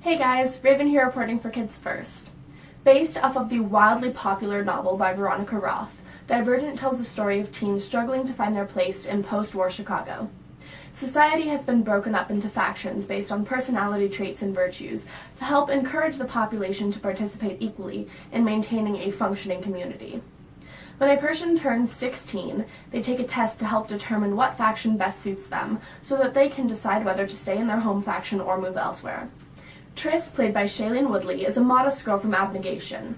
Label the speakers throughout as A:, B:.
A: Hey guys, Raven here reporting for Kids First. Based off of the wildly popular novel by Veronica Roth, Divergent tells the story of teens struggling to find their place in post-war Chicago. Society has been broken up into factions based on personality traits and virtues to help encourage the population to participate equally in maintaining a functioning community. When a person turns 16, they take a test to help determine what faction best suits them so that they can decide whether to stay in their home faction or move elsewhere. Tris, played by Shailene Woodley, is a modest girl from abnegation,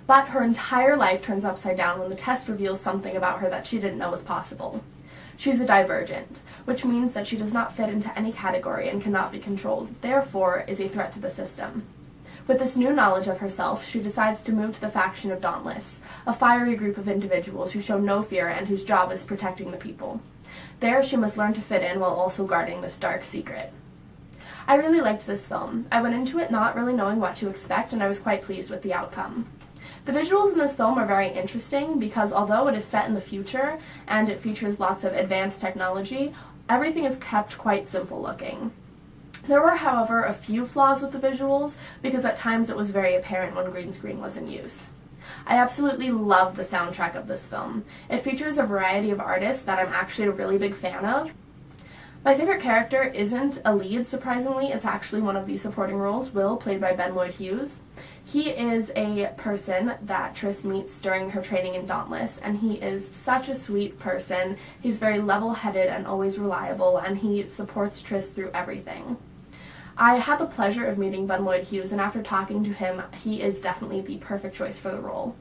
A: but her entire life turns upside down when the test reveals something about her that she didn't know was possible. She's a divergent, which means that she does not fit into any category and cannot be controlled, therefore is a threat to the system. With this new knowledge of herself, she decides to move to the faction of Dauntless, a fiery group of individuals who show no fear and whose job is protecting the people. There, she must learn to fit in while also guarding this dark secret. I really liked this film. I went into it not really knowing what to expect, and I was quite pleased with the outcome. The visuals in this film are very interesting because although it is set in the future and it features lots of advanced technology, everything is kept quite simple looking. There were, however, a few flaws with the visuals because at times it was very apparent when green screen was in use. I absolutely love the soundtrack of this film. It features a variety of artists that I'm actually a really big fan of. My favorite character isn't a lead, surprisingly. It's actually one of the supporting roles, Will, played by Ben Lloyd-Hughes. He is a person that Tris meets during her training in Dauntless, and he is such a sweet person. He's very level-headed and always reliable, and he supports Tris through everything. I had the pleasure of meeting Ben Lloyd-Hughes, and after talking to him, he is definitely the perfect choice for the role.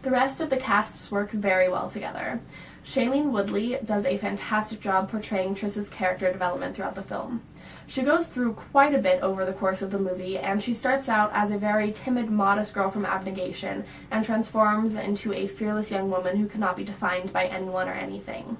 A: The rest of the casts work very well together. Shailene Woodley does a fantastic job portraying Tris's character development throughout the film. She goes through quite a bit over the course of the movie, and she starts out as a very timid, modest girl from abnegation and transforms into a fearless young woman who cannot be defined by anyone or anything.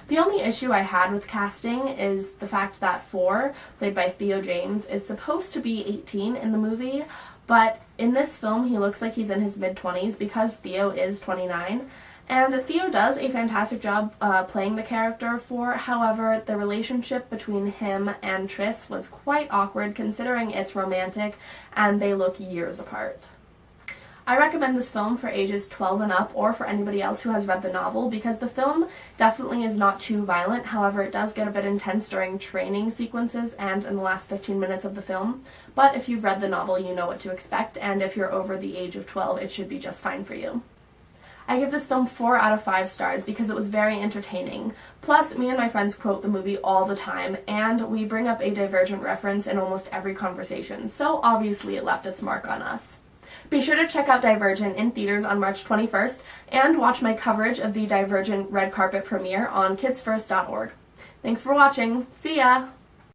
A: The only issue I had with casting is the fact that Four, played by Theo James, is supposed to be 18 in the movie, but in this film he looks like he's in his mid-20s because Theo is 29. And Theo does a fantastic job playing the character Four. However, the relationship between him and Tris was quite awkward considering it's romantic and they look years apart. I recommend this film for ages 12 and up or for anybody else who has read the novel because the film definitely is not too violent. However, it does get a bit intense during training sequences and in the last 15 minutes of the film. But if you've read the novel, you know what to expect, and if you're over the age of 12, it should be just fine for you. I give this film 4 out of 5 stars because it was very entertaining. Plus, me and my friends quote the movie all the time, and we bring up a Divergent reference in almost every conversation, so obviously it left its mark on us. Be sure to check out Divergent in theaters on March 21st, and watch my coverage of the Divergent red carpet premiere on kidsfirst.org. Thanks for watching. See ya!